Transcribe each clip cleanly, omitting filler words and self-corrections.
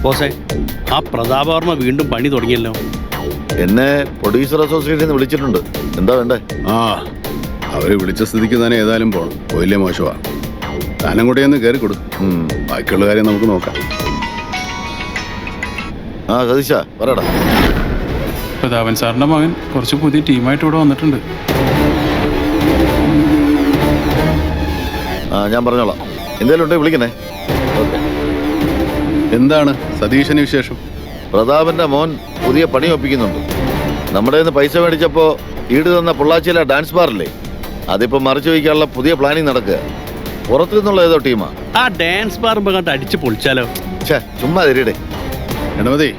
ബോസേ, ആ പ്രതാപവർമ്മ വീണ്ടും പണി തുടങ്ങിയല്ലോ. എന്നെ പ്രൊഡ്യൂസർ അസോസിയേഷനിൽ നിന്ന് വിളിച്ചിട്ടുണ്ട്. എന്താ വേണ്ടേ? അവര് വിളിച്ച സ്ഥിതിക്ക് തന്നെ ഏതായാലും പോണം. പോയില്ലേ മോശമാ. താനും കൂടെ ഒന്ന് കയറി കൊടുക്കും. ബാക്കിയുള്ള കാര്യം നമുക്ക് നോക്കാം. സതീശ പറയടാ. പ്രതാപൻ സാറിന്റെ മകൻ കുറച്ച് പുതിയ ടീമായിട്ട് ഇവിടെ വന്നിട്ടുണ്ട്. ഞാൻ പറഞ്ഞോളാം. എന്തെങ്കിലും ഉണ്ടെങ്കിൽ വിളിക്കണേ. എന്താണ് സതീശന് വിശേഷം? പ്രതാപന്റെ മോൻ പുതിയ പണി ഒപ്പിക്കുന്നുണ്ട്. നമ്മുടെ നിന്ന് പൈസ മേടിച്ചപ്പോ ഈട് തന്ന പൊള്ളാച്ചിയിലെ ഡാൻസ് ബാറില്ലേ, അതിപ്പോ മറിച്ചു വയ്ക്കാനുള്ള പുതിയ പ്ലാനിങ് നടക്കുക. പുറത്തു നിന്നുള്ള ഏതോ ടീമാ. ആ ഡാൻസ് ബാർ കണ്ട് അടിച്ച് പൊളിച്ചാലോ? ചുമ്മാ തരീടേ. ഗണപതി,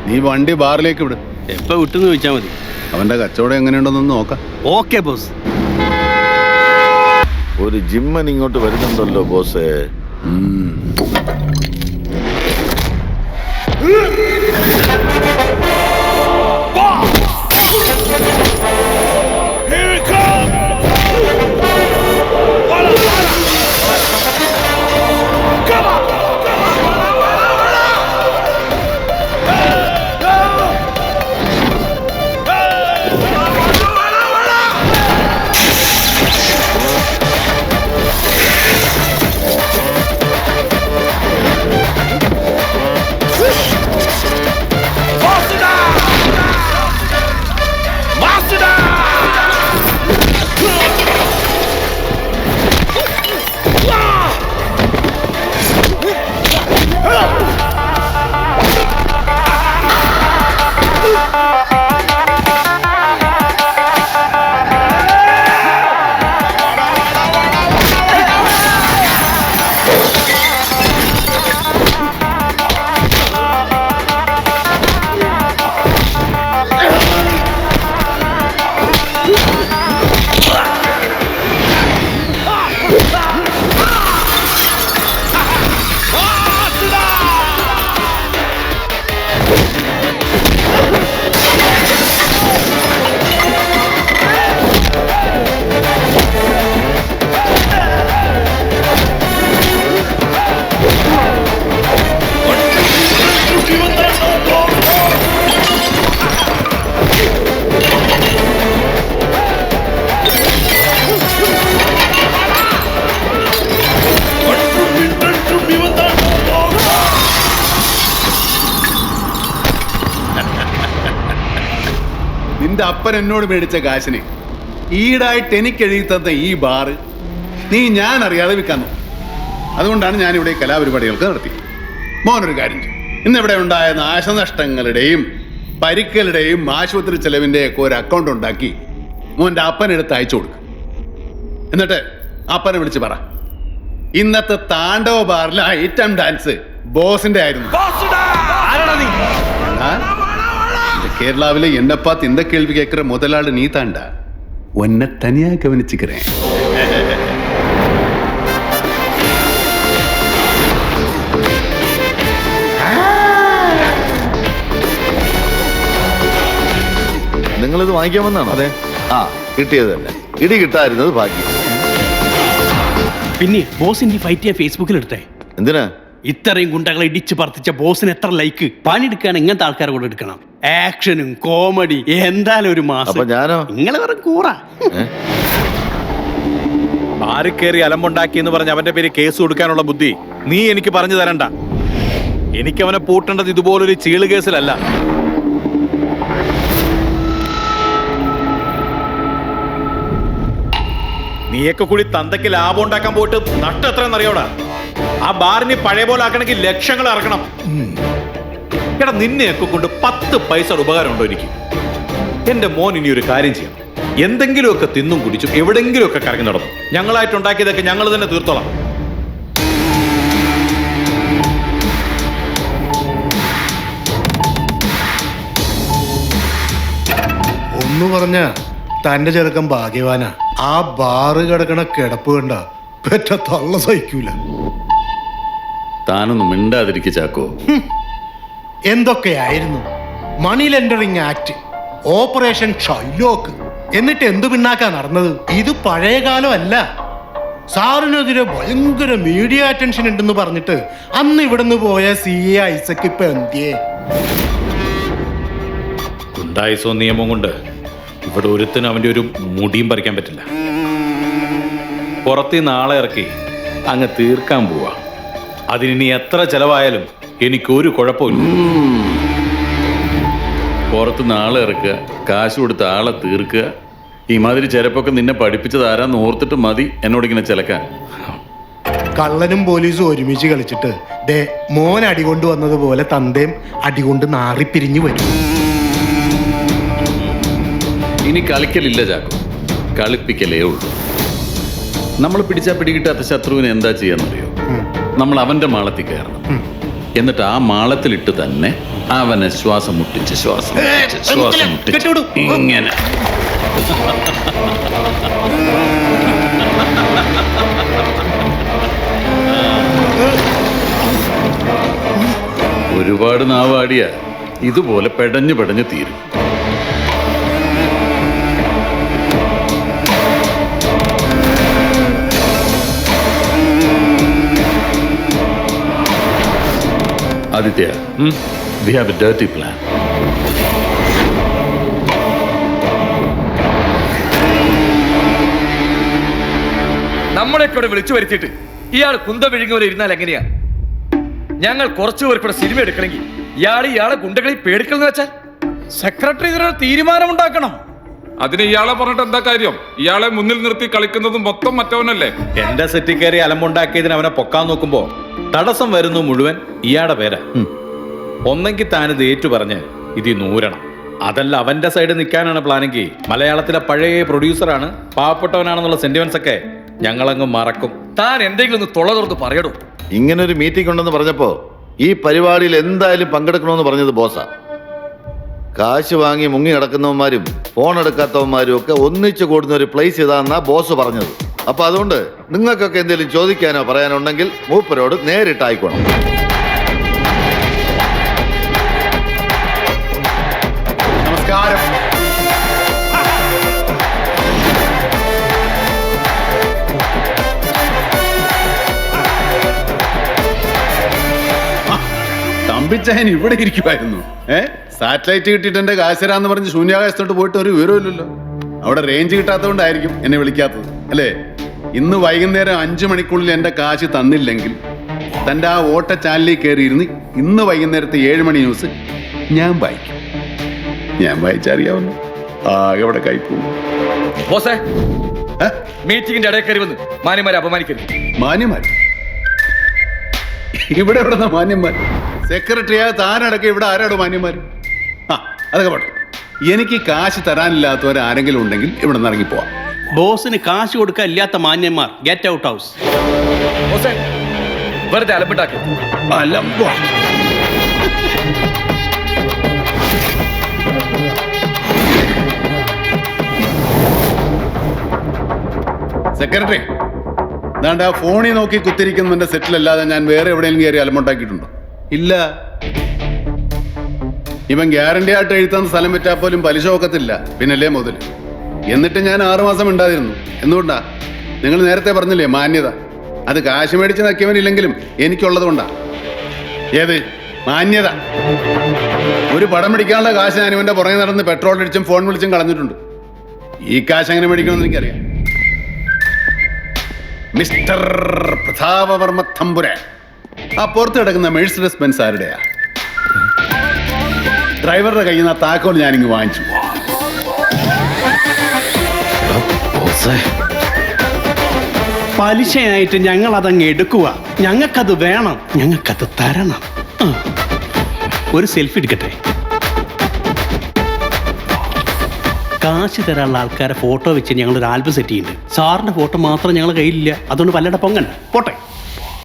നീ വണ്ടി ബാറിലേക്ക് വിട്. എപ്പോ വിട്ടെന്ന് ചോദിച്ചാൽ മതി. അവന്റെ കച്ചവടം എങ്ങനെയുണ്ടെന്ന് നോക്കാം. Okay boss. ഒരു ജിമ്മൻ ഇങ്ങോട്ട് വരുന്നുണ്ടല്ലോ ബോസേ. നിന്റെ അപ്പൻ എന്നോട് മേടിച്ച കാശിന് ഈടായിട്ട് എനിക്ക് എഴുതി തന്ന ഈ ബാറ് നീ ഞാൻ അറിയാതെ വിൽക്കാൻ നോക്കും. അതുകൊണ്ടാണ് ഞാനിവിടെ കലാപരിപാടികൾക്ക് നടത്തി. മോനൊരു കാര്യം ചെയ്യും. ഇന്നിവിടെ ഉണ്ടായ നാശനഷ്ടങ്ങളുടെയും പരിക്കലുടെയും ആശുപത്രി ചെലവിന്റെ ഒക്കെ ഒരു അക്കൗണ്ട് ഉണ്ടാക്കി മോന്റെ അപ്പനെടുത്ത് അയച്ചു കൊടുക്കും. എന്നിട്ട് അപ്പനെ വിളിച്ച് പറ, ഇന്നത്തെ താണ്ഡവ ബാറിലെ ഐറ്റം ഡാൻസ് ബോസിന്റെ ആയിരുന്നു. கேரளாவில என்ன பார்த்து இந்த கேள்வி கேட்கிற முதலாளி நீ தாண்டா. உன்னை தனியா கவனிச்சுக்கிறேன். നിങ്ങളിത് വാങ്ങിക്കാൻ വന്നാണോ? അതെ. കിട്ടിയത് തന്നെ. ഇടി കിട്ടായിരുന്നത് ഭാഗ്യം. പിന്നെ ബോസിന്റെ ഫൈറ്റ് ചെയ്യാൻ ഫേസ്ബുക്കിൽ എടുത്തേ. എന്തിനാ? ഇത്രയും ഗുണ്ടകളെ ഇടിച്ച് പറത്തിച്ച ബോസിന് എത്ര ലൈക്ക്. പണിയെടുക്കാൻ ഇങ്ങനത്തെ ആൾക്കാരെ കൂടെ എടുക്കണം. ആക്ഷനും കോമഡി എന്തായാലും ഒരു മാസം. ഞാനോ? നിങ്ങളെ വെറും കൂറ. ആര് കയറി അലമ്പുണ്ടാക്കി എന്ന് പറഞ്ഞ് അവന്റെ പേര് കേസ് കൊടുക്കാനുള്ള ബുദ്ധി നീ എനിക്ക് പറഞ്ഞു തരണ്ട. എനിക്ക് അവനെ പൂട്ടേണ്ടത് ഇതുപോലൊരു ചീള് കേസിലല്ല. നീയൊക്കെ കൂടി തന്തയ്ക്ക് ലാഭം ഉണ്ടാക്കാൻ പോയിട്ട് നഷ്ടം എത്രയെന്നറിയോടാ. ആ ബാറിന് പഴയ പോലെ ആക്കണമെങ്കിൽ ലക്ഷങ്ങൾ ഇറക്കണം. എടാ, നിന്നെയൊക്കെ കൊണ്ട് 10 പൈസ ഉപകാരം ഉണ്ടോ എനിക്ക്? എന്റെ മോൻ ഇനി ഒരു കാര്യം ചെയ്യണം. എന്തെങ്കിലുമൊക്കെ തിന്നും കുടിച്ചും എവിടെങ്കിലുമൊക്കെ കറങ്ങി നടന്നു. ഞങ്ങളായിട്ടുണ്ടാക്കിയതൊക്കെ ഞങ്ങൾ തന്നെ തീർത്തോളാം. ഒന്ന് പറഞ്ഞ തന്റെ ചെറുക്കൻ ഭാഗ്യവാനാ. ആ ബാറ് കിടക്കണ കിടപ്പ് കണ്ട പെറ്റ തള്ള സഹിക്കൂല. താനൊന്നും മിണ്ടാതിരിക്കുക ചാക്കോ. എന്തൊക്കെയായിരുന്നു മണി ലെൻഡറിങ് ആക്ട്, ഓപ്പറേഷൻ ഷൈലോക്ക്, എന്നിട്ട് എന്തു പിന്നാക്കാ നടന്നത്? ഇത് പഴയ കാലമല്ല. സാറിനെതിരെ ഭയങ്കര മീഡിയ അറ്റൻഷൻ ഉണ്ടെന്ന് പറഞ്ഞിട്ട് അന്ന് ഇവിടുന്ന് പോയ CA ഐസക് ഇപ്പൊ എന്തിയേ? ഗുണ്ടായിസോ നിയമം കൊണ്ട് ഇവിടെ ഒരുത്തിനും അവന്റെ ഒരു മുടിയും പറിക്കാൻ പറ്റില്ല. പുറത്തുനിന്ന് ആളെ ഇറക്കി അങ്ങ് തീർക്കാൻ പോവാ. അതിനി എത്ര ചെലവായാലും എനിക്കൊരു കുഴപ്പമില്ല. പുറത്തുനിന്ന് ആളെ ഇറക്കുക, കാശ് കൊടുത്ത് ആളെ തീർക്കുക, ഈ മാതിരി ചെലപ്പൊക്കെ നിന്നെ പഠിപ്പിച്ചത് ആരാന്ന് ഓർത്തിട്ട് മതി എന്നോടിങ്ങനെ ചിലക്കാൻ. കള്ളനും പോലീസും ഒരുമിച്ച് കളിച്ചിട്ട് ദേ മോൻ അടികൊണ്ട് വന്നതുപോലെ തന്തയും അടികൊണ്ട് നാറിപ്പിരിഞ്ഞു വരും. ഇനി കളിക്കലില്ല ചാക്കോ, കളിപ്പിക്കലേ ഉള്ളൂ. നമ്മൾ പിടിച്ചാൽ പിടികിട്ടാത്ത ശത്രുവിനെ എന്താ ചെയ്യാന്നറിയോ? നമ്മൾ അവന്റെ മാളത്തിൽ കയറണം. എന്നിട്ട് ആ മാളത്തിലിട്ട് തന്നെ അവനെ ശ്വാസം മുട്ടിച്ച് ഇങ്ങനെ ഒരുപാട് നാവാടിയ ഇതുപോലെ പെടഞ്ഞു തീരും. Aditya, we have a dirty plan. നമ്മളെയൊക്കെ ഇവിടെ വിളിച്ചു വരുത്തിയിട്ട് ഇയാൾ കുന്തം വിഴുങ്ങുപോലെ ഇരുന്നാൽ എങ്ങനെയാ? ഞങ്ങൾ കുറച്ചു പേർക്കൂടെ സിനിമ എടുക്കണമെങ്കിൽ ഇയാളെ ഗുണ്ടകളിൽ പേടിക്കലെന്ന് വെച്ചാൽ സെക്രട്ടറി ഇതിനൊരു തീരുമാനമുണ്ടാക്കണം. അതിന് ഇയാളെ പറഞ്ഞിട്ട് എന്താ കാര്യം? ഇയാളെ മുന്നിൽ നിർത്തി കളിക്കുന്നത് മൊത്തം മറ്റവനല്ലേ? എന്റെ സെറ്റിൽ കയറി അലമ്പുണ്ടാക്കിയതിന് അവനെ പൊക്കാൻ നോക്കുമ്പോ തടസ്സം വരുന്നു മുഴുവൻ ഇയാടെ പേരാ. ഒന്നെങ്കിൽ താനിത് ഏറ്റു പറഞ്ഞ് ഇത് നൂരണം. അതല്ല അവന്റെ സൈഡ് നിൽക്കാനാണ് പ്ലാനെങ്കിൽ മലയാളത്തിലെ പഴയ പ്രൊഡ്യൂസറാണ്, പാവപ്പെട്ടവനാണെന്നുള്ള സെന്റിമെന്റ്സ് ഒക്കെ ഞങ്ങളങ്ങ് മറക്കും. താൻ എന്തെങ്കിലും ഒന്ന് തൊള്ള തുറന്ന് പറയടോ. ഇങ്ങനൊരു മീറ്റിംഗ് ഉണ്ടെന്ന് പറഞ്ഞപ്പോ ഈ പരിപാടിയിൽ എന്തായാലും പങ്കെടുക്കണമെന്ന് പറഞ്ഞത് ബോസാ. കാശ് വാങ്ങി മുങ്ങി നടക്കുന്നവന്മാരും ഫോൺ എടുക്കാത്തവന്മാരും ഒക്കെ ഒന്നിച്ചു കൂടുന്ന ഒരു പ്ലേസ് ഇതാന്നാ ബോസ് പറഞ്ഞത്. അപ്പൊ അതുകൊണ്ട് നിങ്ങൾക്കൊക്കെ എന്തെങ്കിലും ചോദിക്കാനോ പറയാനോ ഉണ്ടെങ്കിൽ മൂപ്പരോട് നേരിട്ടായിക്കോണം. നമസ്കാരം. തമ്പിച്ചായൻ ഇവിടെ ഇരിക്കുമായിരുന്നു. സാറ്റലൈറ്റ് കിട്ടിയിട്ട് എന്റെ കാശരാന്ന് പറഞ്ഞ് ശൂന്യാകാശത്തോട്ട് പോയിട്ട് ഒരു വിവരമില്ലല്ലോ. അവിടെ റേഞ്ച് കിട്ടാത്തതുകൊണ്ടായിരിക്കും എന്നെ വിളിക്കാത്തത് അല്ലേ? ഇന്ന് വൈകുന്നേരം 5 മണിക്കുള്ളിൽ എന്റെ കാശ് തന്നില്ലെങ്കിൽ തന്റെ ആ ഓട്ട ചാനലിൽ കയറിയിരുന്ന് ഇന്ന് വൈകുന്നേരത്തെ 7 മണി ന്യൂസ് ഞാൻ വായിക്കും. ഞാൻ വായിച്ചറിയാവുന്നു. ആകെ അവിടെ കൈപ്പോ. ബോസേ, മീറ്റിംഗിന്റെ ഇടയിൽ കയറി വന്ന് മാന്യന്മാരെ അപമാനിക്കരുത്. മാന്യന്മാർ ഇവിടെ എവിടെ മാന്യന്മാർ? സെക്രട്ടറിയാ താനടക്കം ഇവിടെ ആരാടോ മാന്യന്മാർ? അതൊക്കെ പോട്ടെ. എനിക്ക് കാശ് തരാനില്ലാത്തവരാരെങ്കിലും ഉണ്ടെങ്കിൽ ഇവിടെ നിന്ന് ഇറങ്ങിപ്പോവാം. ബോസിന് കാശ് കൊടുക്കാൻ ഇല്ലാത്ത മാന്യന്മാർ ഗെറ്റ് ഔട്ട് ഹൗസ്. ബോസേ, വെറുതെ അലമ്പുണ്ടാക്കി. അലമ്പോ സെക്രട്ടറി, ദാണ്ട് ആ ഫോണിൽ നോക്കി കുത്തിരിക്കുന്നതിന്റെ സെറ്റിലല്ലാതെ ഞാൻ വേറെ എവിടെയെങ്കിലും കയറി അലമ്പുണ്ടാക്കിയിട്ടുണ്ടോ? ഇല്ല. ഇവൻ ഗ്യാരണ്ടി ആയിട്ട് എഴുതുന്ന സ്ഥലം വിറ്റാൽ പോലും പലിശ ഒക്കത്തില്ല, പിന്നല്ലേ മുതൽ. എന്നിട്ട് ഞാൻ 6 മാസം ഉണ്ടായിരുന്നു. എന്തുകൊണ്ടാ? നിങ്ങൾ നേരത്തെ പറഞ്ഞില്ലേ മാന്യത. അത് കാശ് മേടിച്ച് നക്കിയവനില്ലെങ്കിലും എനിക്കുള്ളത് കൊണ്ടാ. ഏത് മാന്യത? ഒരു പടം പിടിക്കാനുള്ള കാശ് ഞാൻ ഇവന്റെ പുറകെ നടന്ന് പെട്രോൾ അടിച്ചും ഫോൺ വിളിച്ചും കളഞ്ഞിട്ടുണ്ട്. ഈ കാശ് എങ്ങനെ മേടിക്കണമെന്ന് എനിക്കറിയാം. മിസ്റ്റർ പ്രതാപവർമ്മ തമ്പുരാൻ, ആ പുറത്ത് കിടക്കുന്ന മെഴ്സിഡസ് ബെൻസ് ആരുടെയാ? ഡ്രൈവറുടെ കയ്യിൽ നിന്ന് ആ താക്കോൽ ഞാനിങ്ങ് വാങ്ങിച്ചു. പലിശയായിട്ട് ഞങ്ങൾ അതങ്ങ് എടുക്കുക. ഞങ്ങൾക്കത് വേണം, ഞങ്ങൾക്കത് തരണം. ഒരു സെൽഫി എടുക്കട്ടെ. കാശ് തരാനുള്ള ആൾക്കാരെ ഫോട്ടോ വെച്ച് ഞങ്ങളൊരു ആൽബം സെറ്റ് ചെയ്യുന്നുണ്ട്. സാറിന്റെ ഫോട്ടോ മാത്രം ഞങ്ങളുടെ കയ്യിലില്ല, അതുകൊണ്ട് വല്ലയുടെ പൊങ്ങണ്ട. പോട്ടെ.